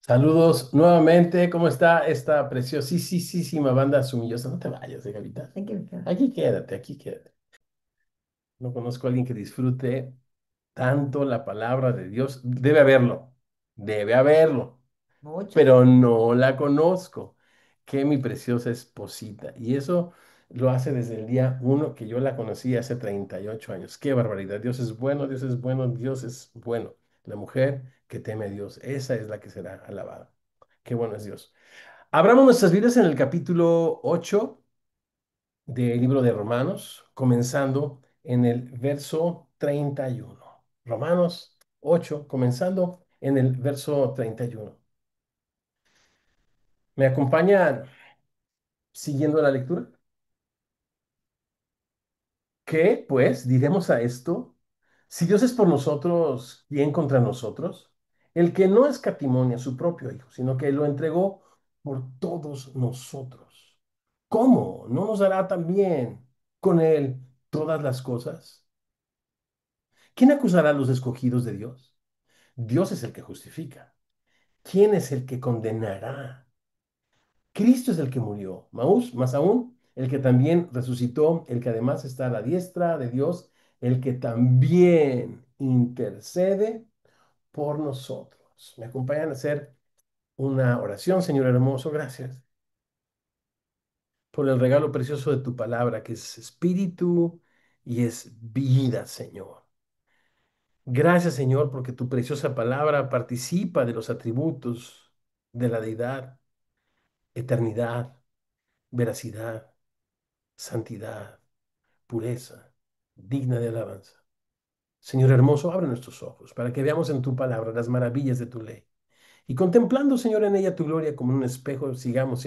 Saludos nuevamente. ¿Cómo está esta preciosísima banda sumillosa? No te vayas, Gavita. Hay que ver. Aquí quédate, aquí quédate. No conozco a alguien que disfrute tanto la palabra de Dios. Debe haberlo, Mucho. pero no la conozco. Que mi preciosa esposita. Y eso lo hace desde el día uno que yo la conocí hace 38 años. Qué barbaridad. Dios es bueno, Dios es bueno, Dios es bueno. La mujer que teme a Dios, esa es la que será alabada. Qué bueno es Dios. Abramos nuestras vidas en el capítulo 8 del libro de Romanos, comenzando en el verso 31. Romanos 8, comenzando en el verso 31. ¿Me acompañan siguiendo la lectura? ¿Qué, pues, diremos a esto? Si Dios es por nosotros, ¿quién contra nosotros? El que no escatimó a su propio Hijo, sino que lo entregó por todos nosotros. ¿Cómo? ¿No nos dará también con él todas las cosas? ¿Quién acusará a los escogidos de Dios? Dios es el que justifica. ¿Quién es el que condenará? Cristo es el que murió, más aún, el que también resucitó, el que además está a la diestra de Dios, el que también intercede por nosotros. Me acompañan a hacer una oración, Señor hermoso, gracias por el regalo precioso de tu palabra, que es espíritu y es vida, Señor. Gracias, Señor, porque tu preciosa palabra participa de los atributos de la deidad, eternidad, veracidad, santidad, pureza, digna de alabanza. Señor hermoso, abre nuestros ojos para que veamos en tu palabra las maravillas de tu ley. Y contemplando, Señor, en ella tu gloria como en un espejo, sigamos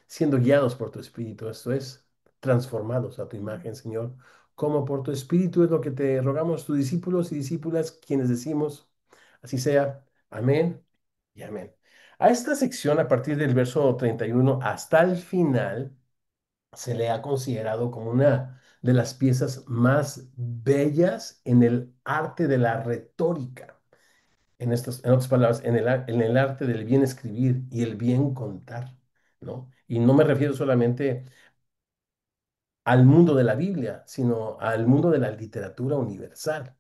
siendo guiados por tu Espíritu. Esto es, transformados a tu imagen, Señor. Como por tu Espíritu es lo que te rogamos, tus discípulos y discípulas, quienes decimos, así sea. Amén y amén. A esta sección, a partir del verso 31 hasta el final, se le ha considerado como una de las piezas más bellas en el arte de la retórica. En otras palabras, en el arte del bien escribir y el bien contar, ¿no? Y no me refiero solamente al mundo de la Biblia, sino al mundo de la literatura universal.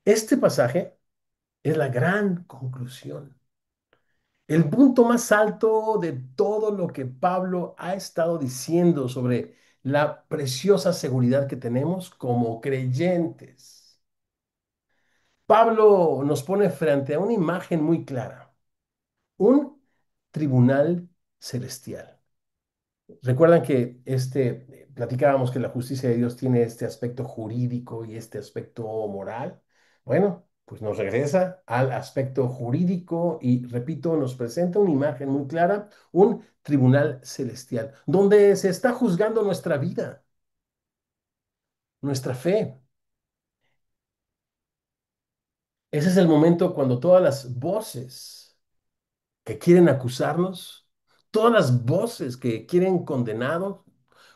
Este pasaje es la gran conclusión, el punto más alto de todo lo que Pablo ha estado diciendo sobre la preciosa seguridad que tenemos como creyentes. Pablo nos pone frente a una imagen muy clara, un tribunal celestial. Recuerdan que platicábamos que la justicia de Dios tiene este aspecto jurídico y este aspecto moral. Bueno, pues nos regresa al aspecto jurídico y, repito, nos presenta una imagen muy clara, un tribunal celestial, donde se está juzgando nuestra vida, nuestra fe. Ese es el momento cuando todas las voces que quieren acusarnos, todas las voces que quieren condenarnos,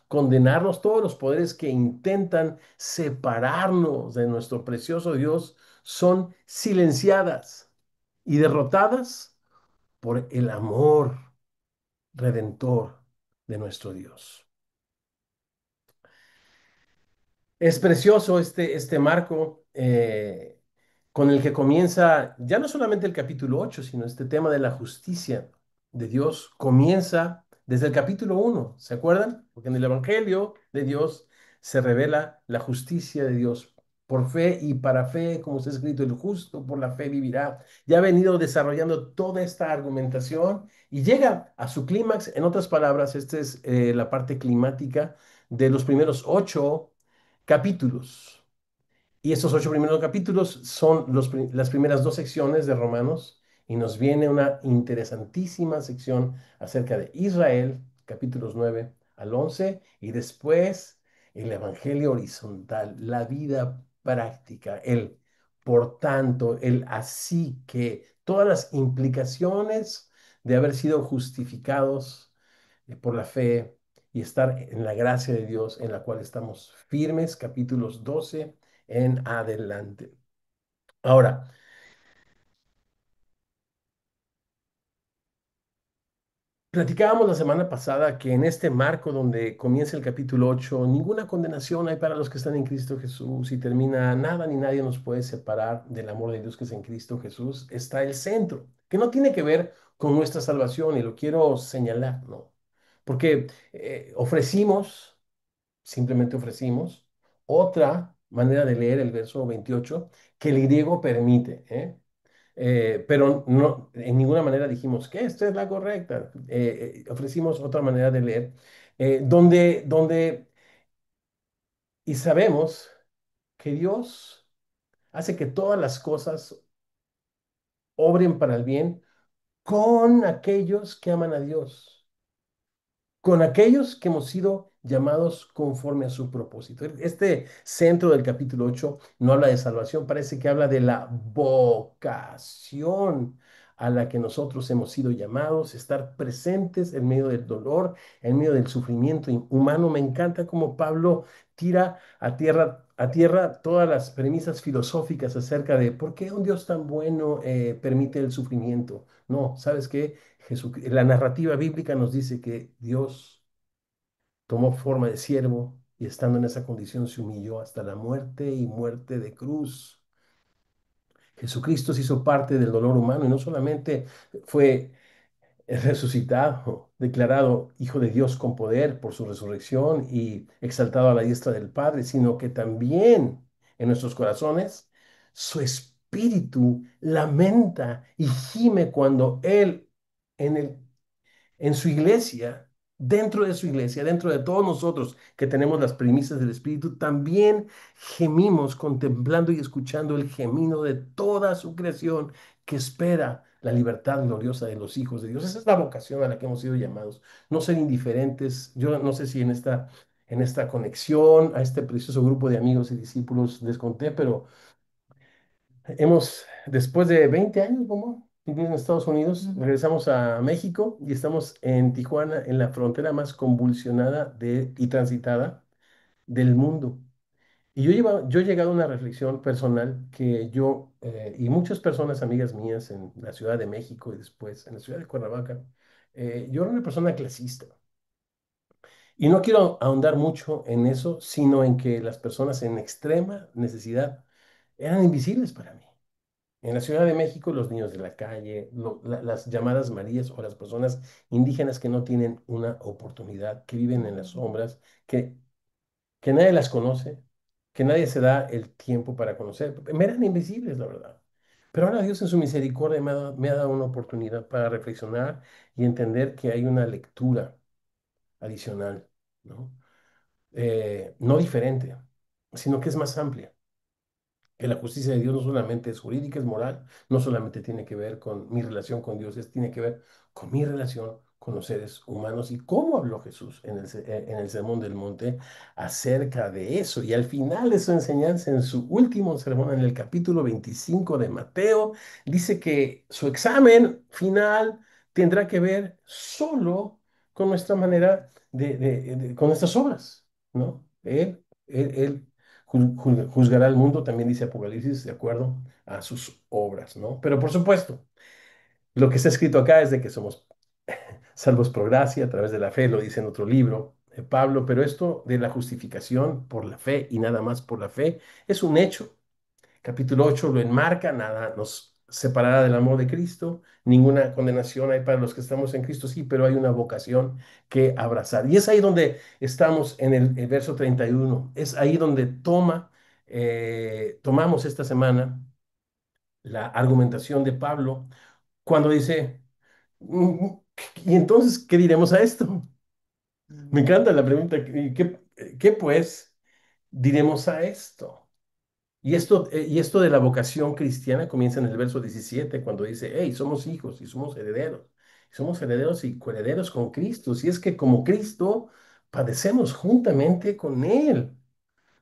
todos los poderes que intentan separarnos de nuestro precioso Dios, son silenciadas y derrotadas por el amor redentor de nuestro Dios. Es precioso este marco con el que comienza ya no solamente el capítulo 8 sino este tema de la justicia de Dios comienza desde el capítulo uno. ¿Se acuerdan? Porque en el Evangelio de Dios se revela la justicia de Dios por fe y para fe, como está escrito, el justo por la fe vivirá. Ya ha venido desarrollando toda esta argumentación y llega a su clímax. En otras palabras, esta es la parte climática de los primeros 8 capítulos. Y estos 8 primeros capítulos son las primeras dos secciones de Romanos y nos viene una interesantísima sección acerca de Israel, capítulos 9 al 11, y después el Evangelio horizontal, la vida práctica, el por tanto, el así que, todas las implicaciones de haber sido justificados por la fe y estar en la gracia de Dios en la cual estamos firmes, capítulos 12 en adelante. Ahora, Platicábamos la semana pasada que en este marco donde comienza el capítulo 8, ninguna condenación hay para los que están en Cristo Jesús y termina nada ni nadie nos puede separar del amor de Dios que es en Cristo Jesús, está el centro, que no tiene que ver con nuestra salvación y lo quiero señalar, ¿no? Porque simplemente ofrecimos otra manera de leer el verso 28 que el griego permite, ¿eh? Pero no, en ninguna manera dijimos que esta es la correcta. Ofrecimos otra manera de leer, donde y sabemos que Dios hace que todas las cosas obren para el bien con aquellos que aman a Dios, con aquellos que hemos sido llamados conforme a su propósito. Este centro del capítulo 8 no habla de salvación, parece que habla de la vocación a la que nosotros hemos sido llamados, estar presentes en medio del dolor, en medio del sufrimiento humano. Me encanta cómo Pablo tira a tierra todas las premisas filosóficas acerca de por qué un Dios tan bueno permite el sufrimiento. No, ¿sabes qué? La narrativa bíblica nos dice que Dios tomó forma de siervo y estando en esa condición se humilló hasta la muerte y muerte de cruz. Jesucristo se hizo parte del dolor humano y no solamente fue resucitado, declarado Hijo de Dios con poder por su resurrección y exaltado a la diestra del Padre, sino que también en nuestros corazones su espíritu lamenta y gime cuando Él en el en su iglesia, dentro de todos nosotros que tenemos las premisas del Espíritu, también gemimos contemplando y escuchando el gemido de toda su creación que espera la libertad gloriosa de los hijos de Dios. Esa es la vocación a la que hemos sido llamados. No ser indiferentes. Yo no sé si en esta conexión a este precioso grupo de amigos y discípulos les conté, pero después de 20 años, ¿cómo? Vivir en Estados Unidos, regresamos a México y estamos en Tijuana, en la frontera más convulsionada y transitada del mundo. Y yo he llegado a una reflexión personal que y muchas personas, amigas mías en la Ciudad de México y después en la ciudad de Cuernavaca, yo era una persona clasista. Y no quiero ahondar mucho en eso, sino en que las personas en extrema necesidad eran invisibles para mí. En la Ciudad de México, los niños de la calle, las llamadas Marías o las personas indígenas que no tienen una oportunidad, que viven en las sombras, que, que nadie las conoce, que nadie se da el tiempo para conocer. Me eran invisibles, la verdad. Pero ahora Dios en su misericordia me ha dado una oportunidad para reflexionar y entender que hay una lectura adicional, ¿no? No diferente, sino que es más amplia. Que la justicia de Dios no solamente es jurídica, es moral, no solamente tiene que ver con mi relación con Dios, tiene que ver con mi relación con los seres humanos y cómo habló Jesús en el Sermón del Monte acerca de eso. Y al final de su enseñanza, en su último sermón, en el capítulo 25 de Mateo, dice que su examen final tendrá que ver solo con nuestra manera con nuestras obras, ¿no? Él juzgará al mundo, también dice Apocalipsis, de acuerdo a sus obras, ¿no? Pero por supuesto, lo que está escrito acá es de que somos salvos por gracia a través de la fe, lo dice en otro libro, Pablo, pero esto de la justificación por la fe y nada más por la fe es un hecho. Capítulo 8 lo enmarca, nada nos separará del amor de Cristo, ninguna condenación hay para los que estamos en Cristo, sí, pero hay una vocación que abrazar. Y es ahí donde estamos en el verso 31, es ahí donde tomamos esta semana la argumentación de Pablo cuando dice, "Mm, ¿y entonces qué diremos a esto?" Me encanta la pregunta, ¿y qué pues diremos a esto? Y esto de la vocación cristiana comienza en el verso 17 cuando dice, hey, somos hijos y somos herederos. Somos herederos y coherederos con Cristo. Si es que como Cristo padecemos juntamente con Él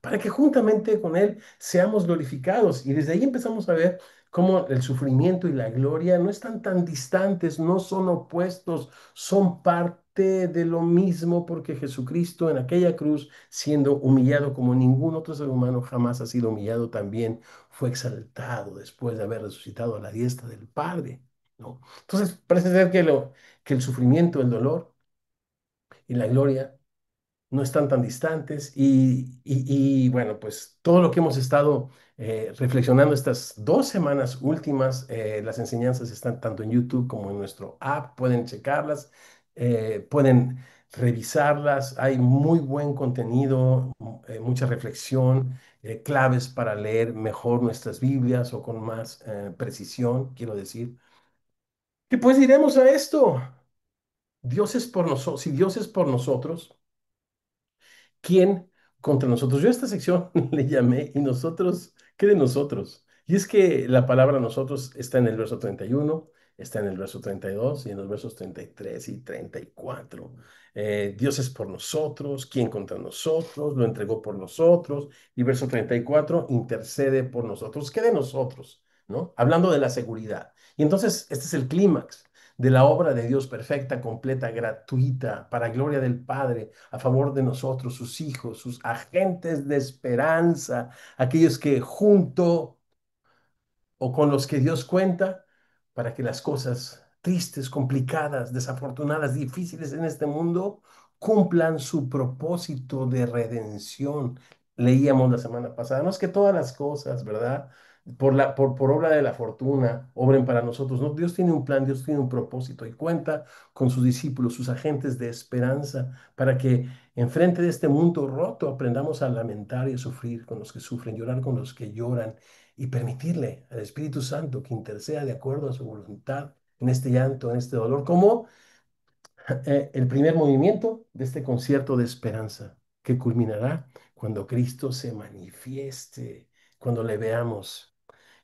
para que juntamente con Él seamos glorificados. Y desde ahí empezamos a ver cómo el sufrimiento y la gloria no están tan distantes, no son opuestos, son parte de lo mismo, porque Jesucristo en aquella cruz, siendo humillado como ningún otro ser humano jamás ha sido humillado, también fue exaltado después de haber resucitado a la diestra del Padre. ¿no? Entonces, parece ser que el sufrimiento, el dolor y la gloria no están tan distantes bueno, pues todo lo que hemos estado reflexionando estas 2 semanas últimas, las enseñanzas están tanto en YouTube como en nuestro app, pueden checarlas, pueden revisarlas, hay muy buen contenido, mucha reflexión, claves para leer mejor nuestras Biblias o con más precisión, quiero decir. Y pues diremos a esto, Dios es por nosotros, si Dios es por nosotros, ¿quién contra nosotros? Yo a esta sección le llamé, ¿y nosotros? ¿Qué de nosotros? Y es que la palabra nosotros está en el verso 31, está en el verso 32 y en los versos 33 y 34. Dios es por nosotros, ¿quién contra nosotros? Lo entregó por nosotros. Y verso 34, intercede por nosotros. ¿Qué de nosotros? ¿No? Hablando de la seguridad. Y entonces, este es el clímax de la obra de Dios perfecta, completa, gratuita, para gloria del Padre, a favor de nosotros, sus hijos, sus agentes de esperanza, aquellos que junto o con los que Dios cuenta para que las cosas tristes, complicadas, desafortunadas, difíciles en este mundo cumplan su propósito de redención. Leíamos la semana pasada, no es que todas las cosas, ¿verdad? Por obra de la fortuna, obren para nosotros. No, Dios tiene un plan, Dios tiene un propósito y cuenta con sus discípulos, sus agentes de esperanza, para que enfrente de este mundo roto aprendamos a lamentar y a sufrir con los que sufren, llorar con los que lloran y permitirle al Espíritu Santo que interceda de acuerdo a su voluntad en este llanto, en este dolor, como el primer movimiento de este concierto de esperanza que culminará cuando Cristo se manifieste, cuando le veamos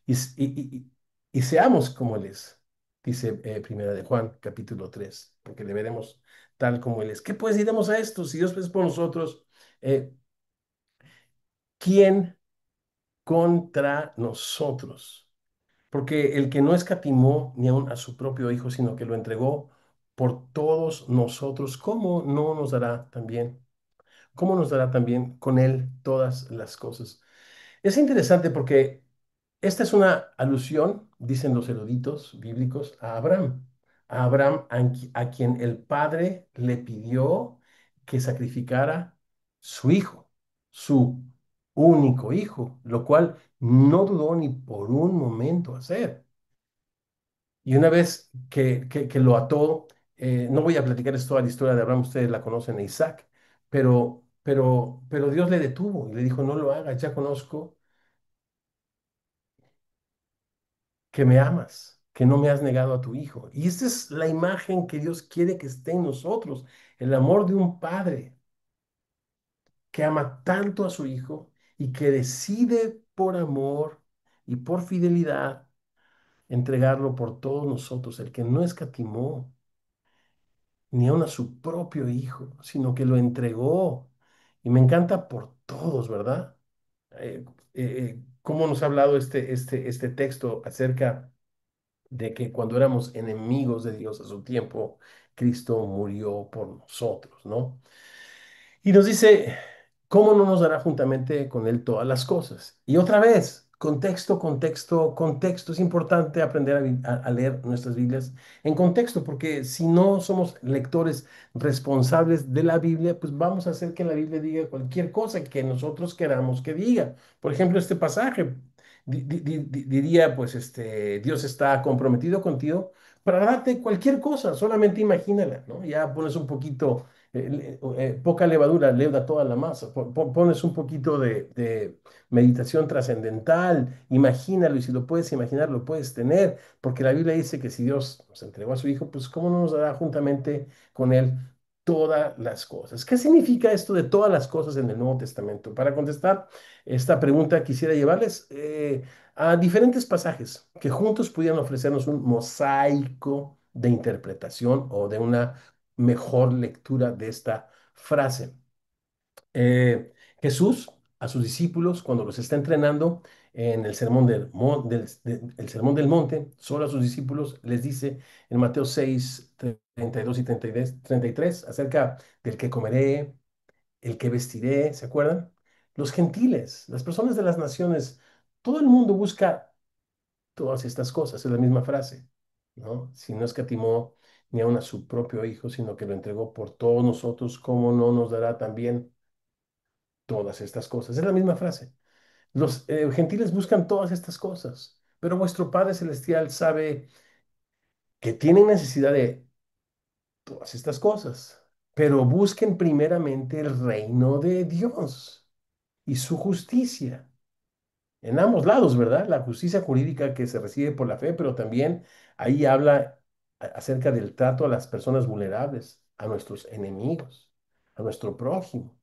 y, y seamos como Él es, dice Primera de Juan, capítulo 3, porque le veremos tal como Él es. ¿Qué pues diremos a esto? Si Dios es por nosotros, eh, ¿quién contra nosotros? Porque el que no escatimó ni aun a su propio Hijo, sino que lo entregó por todos nosotros, ¿cómo no nos dará también? ¿Cómo nos dará también con Él todas las cosas? Es interesante porque esta es una alusión, dicen los eruditos bíblicos, a Abraham a quien el Padre le pidió que sacrificara su hijo, su único hijo, lo cual no dudó ni por un momento hacer. Y una vez que lo ató, no voy a platicar toda la historia de Abraham, ustedes la conocen, de Isaac, pero Dios le detuvo y le dijo, no lo hagas, ya conozco que me amas, que no me has negado a tu hijo. Y esta es la imagen que Dios quiere que esté en nosotros, el amor de un padre que ama tanto a su hijo y que decide por amor y por fidelidad entregarlo por todos nosotros, el que no escatimó ni aun a su propio hijo, sino que lo entregó. Y me encanta por todos, ¿verdad? Cómo nos ha hablado este texto acerca de que cuando éramos enemigos de Dios a su tiempo, Cristo murió por nosotros, ¿no? Y nos dice, ¿cómo no nos dará juntamente con Él todas las cosas? Y otra vez, contexto, contexto, contexto. Es importante aprender a leer nuestras Biblias en contexto, porque si no somos lectores responsables de la Biblia, pues vamos a hacer que la Biblia diga cualquier cosa que nosotros queramos que diga. Por ejemplo, este pasaje diría, pues, Dios está comprometido contigo para darte cualquier cosa, solamente imagínala, ¿no? Ya pones un poquito poca levadura leuda toda la masa. Pones un poquito de meditación trascendental, imagínalo y si lo puedes imaginar, lo puedes tener, porque la Biblia dice que si Dios nos entregó a su Hijo, pues ¿cómo no nos dará juntamente con Él todas las cosas? ¿Qué significa esto de todas las cosas en el Nuevo Testamento? Para contestar esta pregunta quisiera llevarles a diferentes pasajes que juntos pudieran ofrecernos un mosaico de interpretación o de una mejor lectura de esta frase. Jesús a sus discípulos, cuando los está entrenando en el el sermón del monte, solo a sus discípulos, les dice en Mateo 6, 32 y 33 acerca del que comeré, el que vestiré, ¿se acuerdan? Los gentiles, las personas de las naciones, todo el mundo busca todas estas cosas, es la misma frase. ¿no? Si no escatimó ni aun a su propio Hijo, sino que lo entregó por todos nosotros, ¿cómo no nos dará también todas estas cosas? Es la misma frase. Los gentiles buscan todas estas cosas, pero vuestro Padre Celestial sabe que tienen necesidad de todas estas cosas. Pero busquen primeramente el reino de Dios y su justicia. En ambos lados, ¿verdad? La justicia jurídica que se recibe por la fe, pero también ahí habla acerca del trato a las personas vulnerables, a nuestros enemigos, a nuestro prójimo.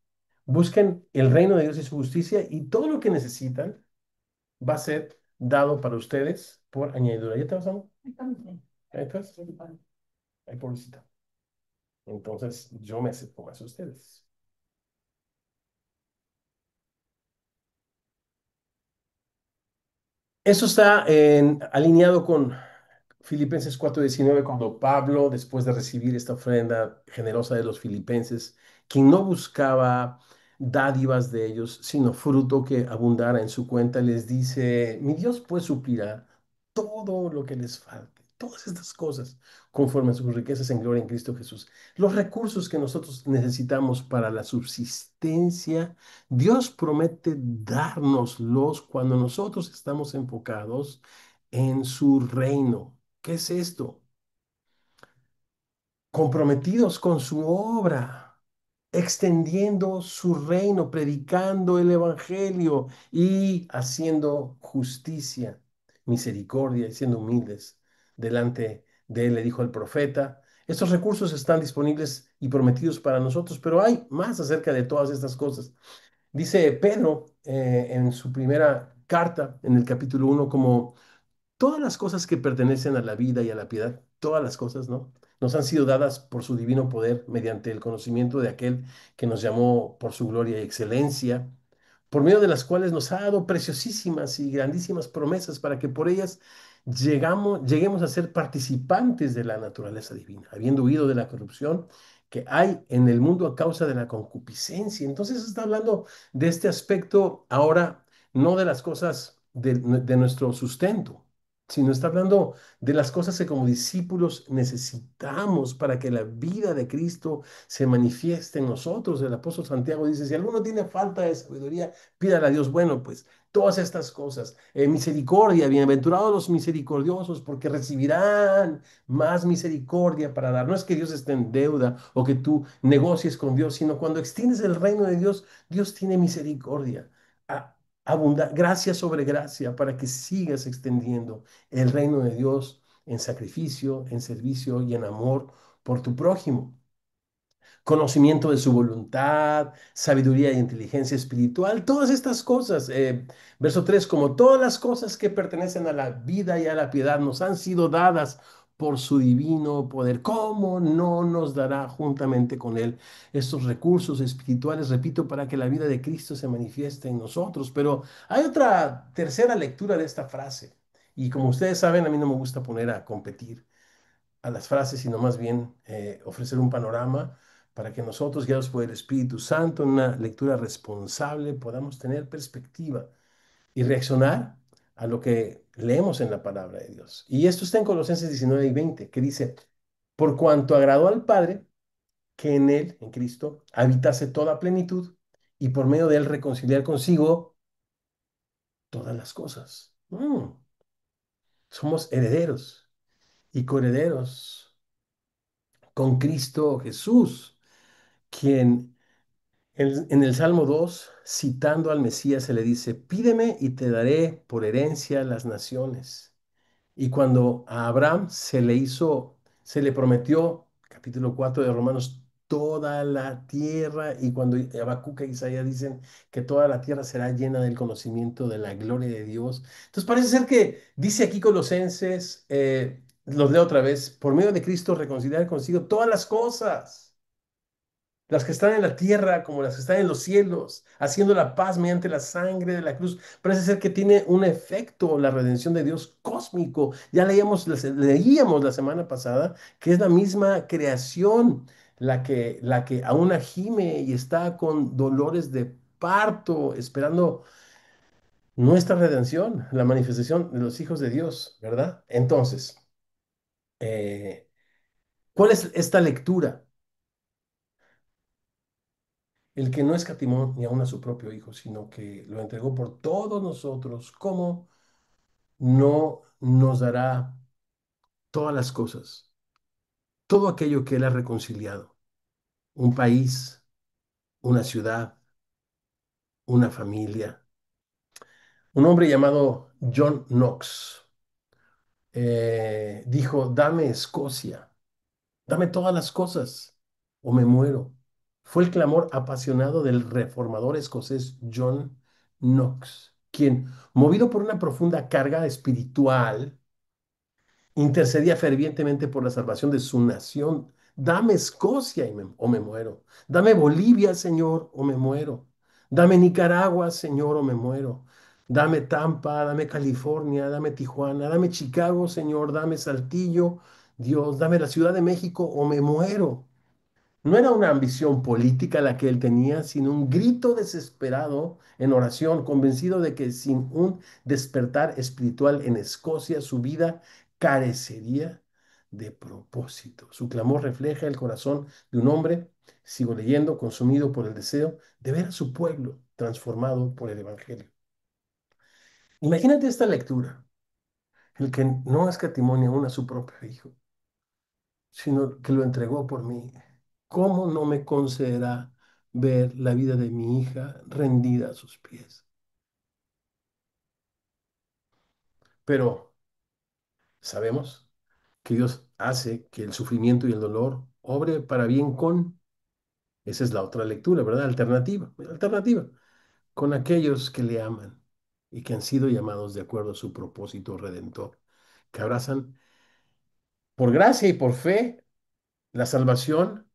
Busquen el reino de Dios y su justicia y todo lo que necesitan va a ser dado para ustedes por añadidura. ¿Ya te vas, amor? Ahí estás. Ay, pobrecita. Entonces yo me acerco más a ustedes. Eso está alineado con Filipenses 4:19, cuando Pablo, después de recibir esta ofrenda generosa de los filipenses, quien no buscaba dádivas de ellos, sino fruto que abundara en su cuenta, les dice, mi Dios pues suplirá todo lo que les falte, todas estas cosas, conforme a sus riquezas en gloria en Cristo Jesús. Los recursos que nosotros necesitamos para la subsistencia, Dios promete dárnoslos cuando nosotros estamos enfocados en su reino. ¿Qué es esto? Comprometidos con su obra, extendiendo su reino, predicando el evangelio y haciendo justicia, misericordia y siendo humildes delante de él, le dijo el profeta. Estos recursos están disponibles y prometidos para nosotros, pero hay más acerca de todas estas cosas. Dice Pedro en su primera carta, en el capítulo 1, como todas las cosas que pertenecen a la vida y a la piedad, todas las cosas, ¿no? Nos han sido dadas por su divino poder mediante el conocimiento de aquel que nos llamó por su gloria y excelencia, por medio de las cuales nos ha dado preciosísimas y grandísimas promesas para que por ellas lleguemos a ser participantes de la naturaleza divina, habiendo huido de la corrupción que hay en el mundo a causa de la concupiscencia. Entonces está hablando de este aspecto ahora, no de las cosas de nuestro sustento, sino está hablando de las cosas que como discípulos necesitamos para que la vida de Cristo se manifieste en nosotros. El apóstol Santiago dice, si alguno tiene falta de sabiduría, pídale a Dios. Bueno, pues todas estas cosas, misericordia, bienaventurados los misericordiosos, porque recibirán más misericordia para dar. No es que Dios esté en deuda o que tú negocies con Dios, sino cuando extiendes el reino de Dios, Dios tiene misericordia. Gracia sobre gracia para que sigas extendiendo el reino de Dios en sacrificio, en servicio y en amor por tu prójimo. Conocimiento de su voluntad, sabiduría y inteligencia espiritual, todas estas cosas. Verso 3, como todas las cosas que pertenecen a la vida y a la piedad nos han sido dadas por su divino poder, ¿cómo no nos dará juntamente con Él estos recursos espirituales, repito, para que la vida de Cristo se manifieste en nosotros? Pero hay otra tercera lectura de esta frase. Y como ustedes saben, a mí no me gusta poner a competir a las frases, sino más bien ofrecer un panorama para que nosotros, guiados por el Espíritu Santo, en una lectura responsable, podamos tener perspectiva y reaccionar a lo que leemos en la palabra de Dios. Y esto está en Colosenses 19:20, que dice, por cuanto agradó al Padre, que en Él, en Cristo, habitase toda plenitud y por medio de Él reconciliar consigo todas las cosas. Somos herederos y coherederos con Cristo Jesús, quien en el Salmo 2, citando al Mesías, se le dice, pídeme y te daré por herencia las naciones. Y cuando a Abraham se le prometió, capítulo 4 de Romanos, toda la tierra, y cuando Habacuc e Isaías dicen que toda la tierra será llena del conocimiento de la gloria de Dios. Entonces parece ser que dice aquí Colosenses, los leo otra vez, por medio de Cristo reconciliar consigo todas las cosas, las que están en la tierra como las que están en los cielos, haciendo la paz mediante la sangre de la cruz. Parece ser que tiene un efecto la redención de Dios cósmico. Ya leíamos la semana pasada que es la misma creación la que aún gime y está con dolores de parto, esperando nuestra redención, la manifestación de los hijos de Dios, ¿verdad? Entonces, Eh, ¿Cuál es esta lectura? El que no escatimó ni aun a su propio Hijo, sino que lo entregó por todos nosotros, ¿cómo no nos dará todas las cosas? Todo aquello que Él ha reconciliado, un país, una ciudad, una familia. Un hombre llamado John Knox dijo, dame Escocia, dame todas las cosas o me muero. Fue el clamor apasionado del reformador escocés John Knox, quien, movido por una profunda carga espiritual, intercedía fervientemente por la salvación de su nación. Dame Escocia o me muero. Dame Bolivia, Señor, o me muero. Dame Nicaragua, Señor, o me muero. Dame Tampa, dame California, dame Tijuana, dame Chicago, Señor, dame Saltillo, Dios, dame la Ciudad de México, o me muero. No era una ambición política la que él tenía, sino un grito desesperado en oración, convencido de que sin un despertar espiritual en Escocia, su vida carecería de propósito. Su clamor refleja el corazón de un hombre, sigo leyendo, consumido por el deseo de ver a su pueblo transformado por el Evangelio. Imagínate esta lectura, el que no escatimó ni aun a su propio hijo, sino que lo entregó por mí. ¿Cómo no me concederá ver la vida de mi hija rendida a sus pies? Pero sabemos que Dios hace que el sufrimiento y el dolor obre para bien con, esa es la otra lectura, ¿verdad? Alternativa, alternativa, con aquellos que le aman y que han sido llamados de acuerdo a su propósito redentor, que abrazan por gracia y por fe la salvación,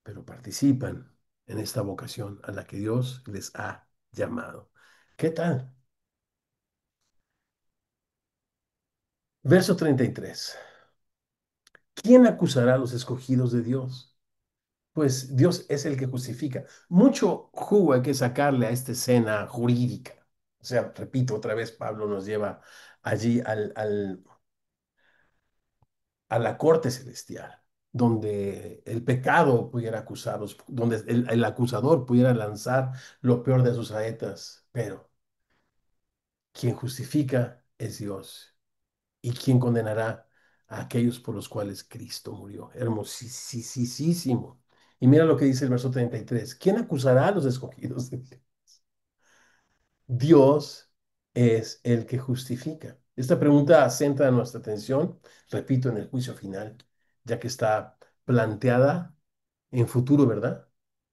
pero participan en esta vocación a la que Dios les ha llamado. ¿Qué tal? Verso 33. ¿Quién acusará a los escogidos de Dios? Pues Dios es el que justifica. Mucho jugo hay que sacarle a esta escena jurídica. O sea, repito otra vez, Pablo nos lleva allí a la corte celestial, donde el pecado pudiera acusarlos, donde el acusador pudiera lanzar lo peor de sus saetas, pero quien justifica es Dios. ¿Y quién condenará a aquellos por los cuales Cristo murió? Hermosísimo. Y mira lo que dice el verso 33. ¿Quién acusará a los escogidos de Dios? Dios es el que justifica. Esta pregunta centra nuestra atención, repito, en el juicio final, ya que está planteada en futuro, ¿verdad?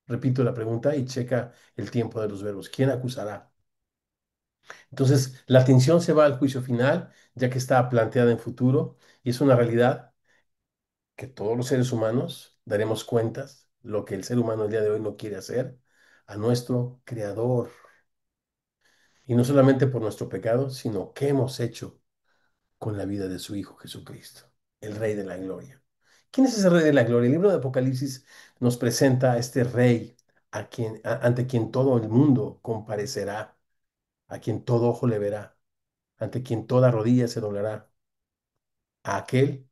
Repito la pregunta y checa el tiempo de los verbos. ¿Quién acusará? Entonces, la atención se va al juicio final, ya que está planteada en futuro y es una realidad que todos los seres humanos daremos cuentas, lo que el ser humano el día de hoy no quiere hacer, a nuestro Creador. Y no solamente por nuestro pecado, sino qué hemos hecho con la vida de su Hijo Jesucristo, el Rey de la Gloria. ¿Quién es ese Rey de la Gloria? El libro de Apocalipsis nos presenta a este Rey ante quien todo el mundo comparecerá, a quien todo ojo le verá, ante quien toda rodilla se doblará, a aquel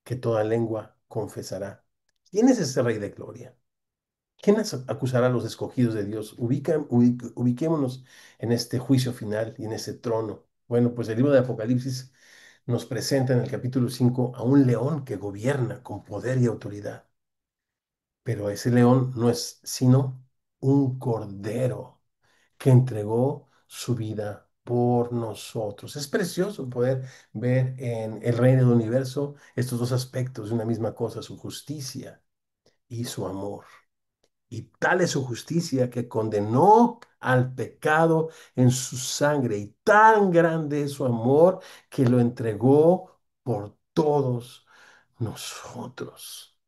que toda lengua confesará. ¿Quién es ese Rey de Gloria? ¿Quién acusará a los escogidos de Dios? Ubiquémonos en este juicio final y en ese trono. Bueno, pues el libro de Apocalipsis nos presenta en el capítulo 5 a un león que gobierna con poder y autoridad. Pero ese león no es sino un cordero que entregó su vida por nosotros. Es precioso poder ver en el reino del universo estos dos aspectos de una misma cosa, su justicia y su amor. Y tal es su justicia que condenó al pecado en su sangre. Y tan grande es su amor que lo entregó por todos nosotros.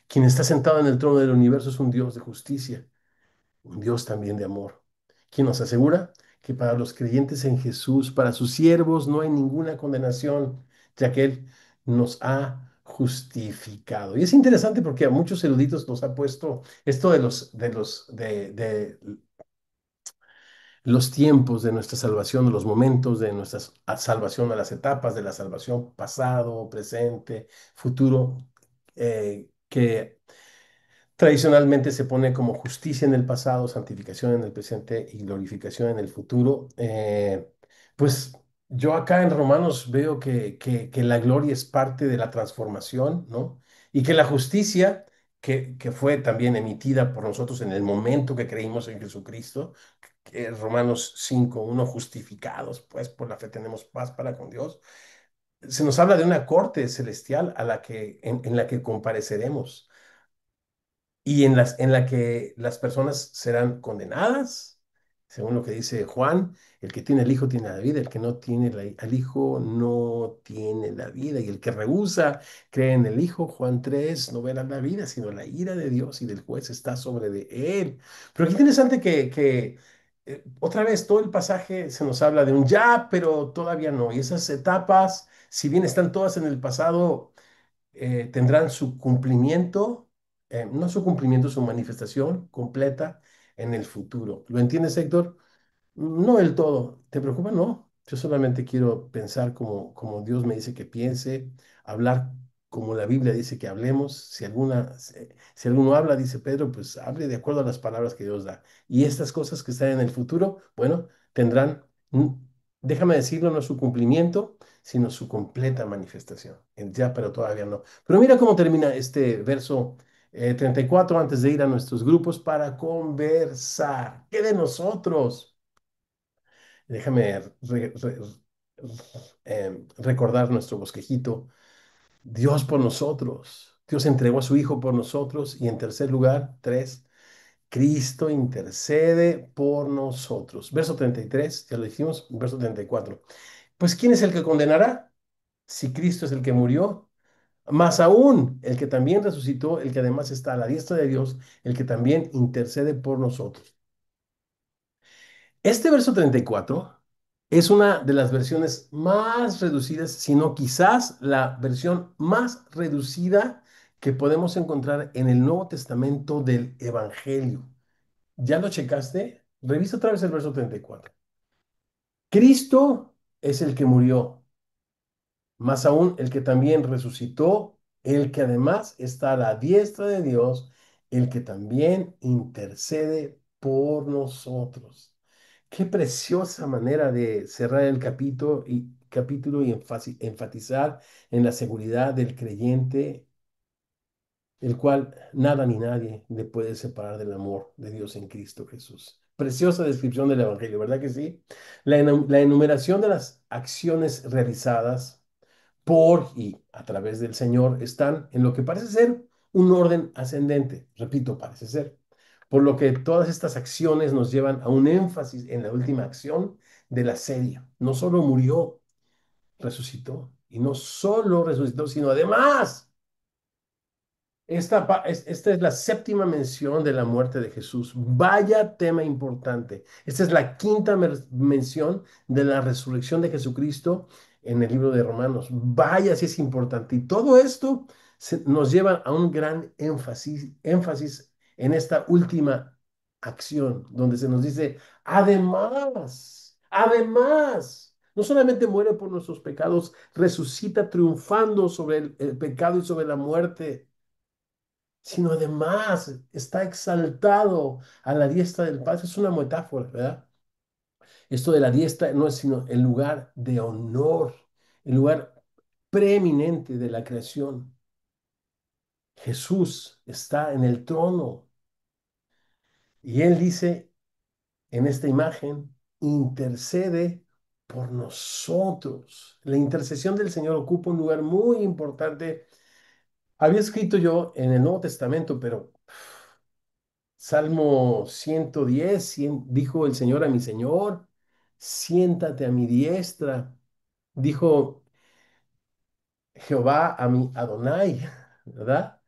Quien está sentado en el trono del universo es un Dios de justicia, un Dios también de amor. Quien nos asegura que para los creyentes en Jesús, para sus siervos, no hay ninguna condenación, ya que Él nos ha justificado. Y es interesante porque a muchos eruditos nos ha puesto esto de los tiempos de nuestra salvación, los momentos de nuestra salvación, a las etapas de la salvación, pasado, presente, futuro, que tradicionalmente se pone como justicia en el pasado, santificación en el presente y glorificación en el futuro. Pues yo acá en Romanos veo que la gloria es parte de la transformación, ¿no? Y que la justicia, que fue también emitida por nosotros en el momento que creímos en Jesucristo, Romanos 5:1, justificados, pues por la fe tenemos paz para con Dios. Se nos habla de una corte celestial en la que compareceremos y en la que las personas serán condenadas, según lo que dice Juan, el que tiene el Hijo tiene la vida, el que no tiene al Hijo no tiene la vida, y el que rehúsa cree en el Hijo, Juan 3, no verá la vida, sino la ira de Dios y del juez está sobre de él. Pero qué interesante que otra vez todo el pasaje se nos habla de un ya, pero todavía no, y esas etapas, si bien están todas en el pasado, tendrán su cumplimiento, no su cumplimiento, su manifestación completa en el futuro. ¿Lo entiendes, Héctor? No del todo. ¿Te preocupa? No. Yo solamente quiero pensar como Dios me dice que piense, hablar como la Biblia dice que hablemos. Si alguno habla, dice Pedro, pues hable de acuerdo a las palabras que Dios da. Y estas cosas que están en el futuro, bueno, tendrán, déjame decirlo, no su cumplimiento, sino su completa manifestación. El ya, pero todavía no. Pero mira cómo termina este verso 34 antes de ir a nuestros grupos para conversar. ¿Qué de nosotros? Déjame recordar nuestro bosquejito. Dios por nosotros. Dios entregó a su Hijo por nosotros. Y en tercer lugar, tres, Cristo intercede por nosotros. Verso 33, ya lo dijimos, verso 34. Pues ¿quién es el que condenará? Si Cristo es el que murió, más aún el que también resucitó, el que además está a la diestra de Dios, el que también intercede por nosotros. Este verso 34 es una de las versiones más reducidas, si no quizás la versión más reducida que podemos encontrar en el Nuevo Testamento del Evangelio. ¿Ya lo checaste? Revisa otra vez el verso 34. Cristo es el que murió, más aún el que también resucitó, el que además está a la diestra de Dios, el que también intercede por nosotros. Qué preciosa manera de cerrar el capítulo y enfatizar en la seguridad del creyente, el cual nada ni nadie le puede separar del amor de Dios en Cristo Jesús. Preciosa descripción del Evangelio, ¿verdad que sí? La enumeración de las acciones realizadas por y a través del Señor están en lo que parece ser un orden ascendente. Repito, parece ser. Por lo que todas estas acciones nos llevan a un énfasis en la última acción de la serie. No solo murió, resucitó. Y no solo resucitó, sino además esta es la séptima mención de la muerte de Jesús. Vaya tema importante. Esta es la quinta mención de la resurrección de Jesucristo en el libro de Romanos. Vaya si es importante. Y todo esto nos lleva a un gran énfasis en esta última acción, donde se nos dice, además, no solamente muere por nuestros pecados, resucita triunfando sobre el pecado y sobre la muerte, sino además está exaltado a la diestra del Padre. Es una metáfora, ¿verdad? Esto de la diestra no es sino el lugar de honor, el lugar preeminente de la creación. Jesús está en el trono y Él dice en esta imagen, intercede por nosotros. La intercesión del Señor ocupa un lugar muy importante. Había escrito yo en el Nuevo Testamento, pero Salmo 110, dijo el Señor a mi Señor, siéntate a mi diestra. Dijo Jehová a mi Adonai, ¿verdad?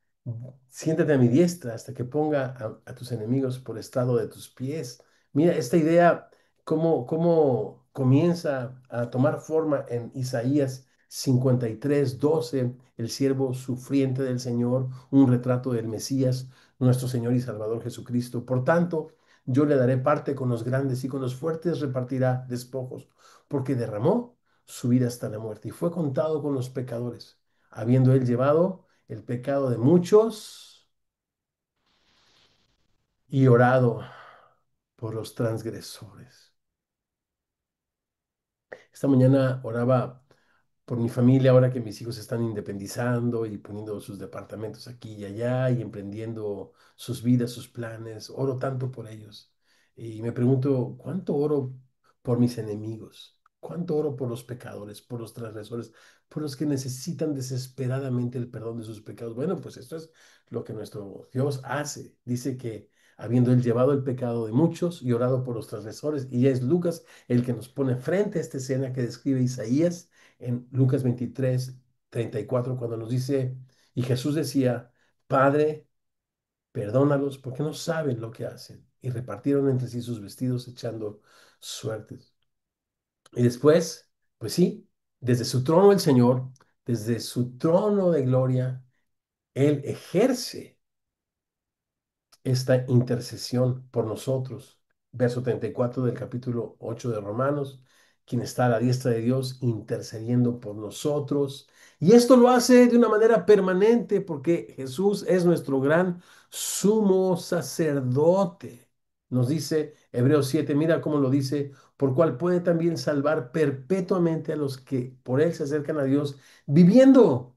Siéntate a mi diestra hasta que ponga a tus enemigos por estrado de tus pies. Mira, esta idea, cómo comienza a tomar forma en Isaías 53:12, el siervo sufriente del Señor, un retrato del Mesías, nuestro Señor y Salvador Jesucristo. Por tanto, yo le daré parte con los grandes y con los fuertes repartirá despojos, porque derramó su vida hasta la muerte y fue contado con los pecadores, habiendo él llevado el pecado de muchos y orado por los transgresores. Esta mañana oraba por mi familia, ahora que mis hijos se están independizando y poniendo sus departamentos aquí y allá y emprendiendo sus vidas, sus planes. Oro tanto por ellos. Y me pregunto, ¿cuánto oro por mis enemigos? ¿Cuánto oro por los pecadores, por los transgresores, por los que necesitan desesperadamente el perdón de sus pecados? Bueno, pues esto es lo que nuestro Dios hace. Dice que habiendo él llevado el pecado de muchos y orado por los transgresores, y ya es Lucas el que nos pone frente a esta escena que describe Isaías en Lucas 23, 34, cuando nos dice, y Jesús decía, Padre, perdónalos porque no saben lo que hacen. Y repartieron entre sí sus vestidos echando suertes. Y después, pues sí, desde su trono el Señor, desde su trono de gloria, Él ejerce esta intercesión por nosotros. Verso 34 del capítulo 8 de Romanos, quien está a la diestra de Dios intercediendo por nosotros. Y esto lo hace de una manera permanente porque Jesús es nuestro gran sumo sacerdote. Nos dice Hebreos 7, mira cómo lo dice, por cual puede también salvar perpetuamente a los que por él se acercan a Dios, viviendo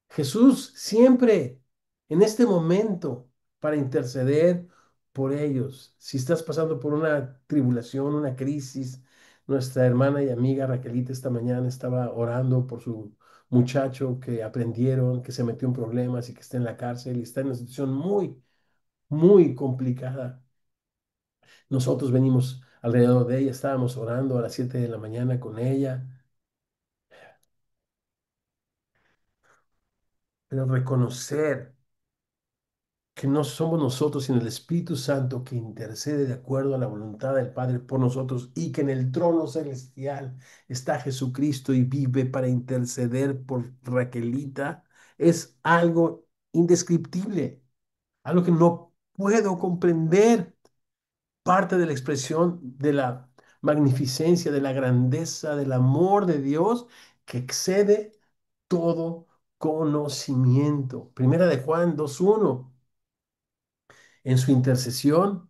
Jesús siempre en este momento para interceder por ellos. Si estás pasando por una tribulación, una crisis, nuestra hermana y amiga Raquelita esta mañana estaba orando por su muchacho que aprendieron, que se metió en problemas y que está en la cárcel y está en una situación muy, muy complicada. Nosotros venimos alrededor de ella, estábamos orando a las 7 de la mañana con ella, pero reconocer que no somos nosotros, sino el Espíritu Santo que intercede de acuerdo a la voluntad del Padre por nosotros y que en el trono celestial está Jesucristo y vive para interceder por Raquelita, es algo indescriptible, algo que no puedo comprender. Parte de la expresión de la magnificencia, de la grandeza, del amor de Dios que excede todo conocimiento. Primera de Juan 2:1 en su intercesión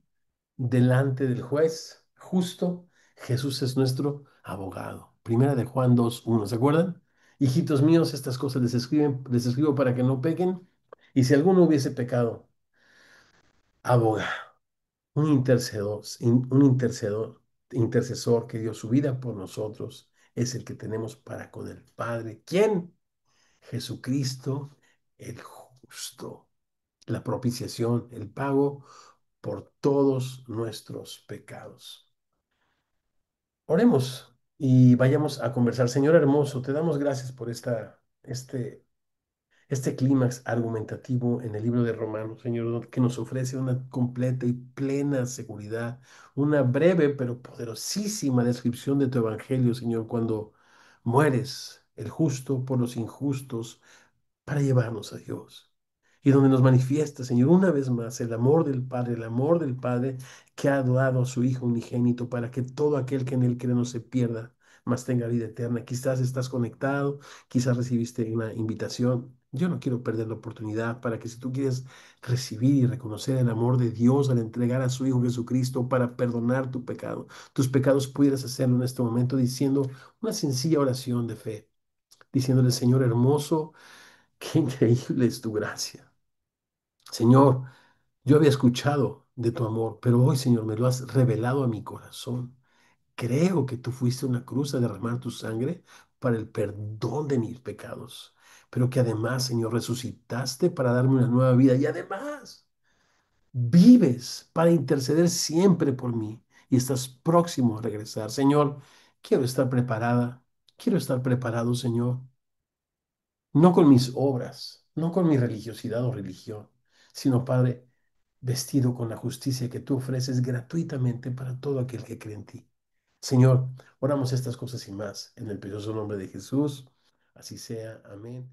delante del juez justo, Jesús es nuestro abogado. Primera de Juan 2:1, ¿se acuerdan? Hijitos míos, estas cosas les escribo para que no pequen. Y si alguno hubiese pecado, abogado, intercesor que dio su vida por nosotros, es el que tenemos para con el Padre. ¿Quién? Jesucristo, el justo, la propiciación, el pago por todos nuestros pecados. Oremos y vayamos a conversar. Señor hermoso, te damos gracias por este clímax argumentativo en el libro de Romanos, Señor, que nos ofrece una completa y plena seguridad, una breve pero poderosísima descripción de tu evangelio, Señor, cuando mueres el justo por los injustos para llevarnos a Dios. Y donde nos manifiesta, Señor, una vez más el amor del Padre que ha dado a su Hijo unigénito para que todo aquel que en Él cree no se pierda, mas tenga vida eterna. Quizás estás conectado, quizás recibiste una invitación. Yo no quiero perder la oportunidad para que si tú quieres recibir y reconocer el amor de Dios al entregar a su Hijo Jesucristo para perdonar tu pecado, tus pecados, pudieras hacerlo en este momento diciendo una sencilla oración de fe, diciéndole, Señor hermoso, qué increíble es tu gracia. Señor, yo había escuchado de tu amor, pero hoy, Señor, me lo has revelado a mi corazón. Creo que tú fuiste a una cruz a derramar tu sangre para el perdón de mis pecados, pero que además, Señor, resucitaste para darme una nueva vida y además vives para interceder siempre por mí y estás próximo a regresar. Señor, quiero estar preparada, quiero estar preparado, Señor, no con mis obras, no con mi religiosidad o religión, sino, Padre, vestido con la justicia que tú ofreces gratuitamente para todo aquel que cree en ti. Señor, oramos estas cosas y más en el precioso nombre de Jesús. Así sea. Amén.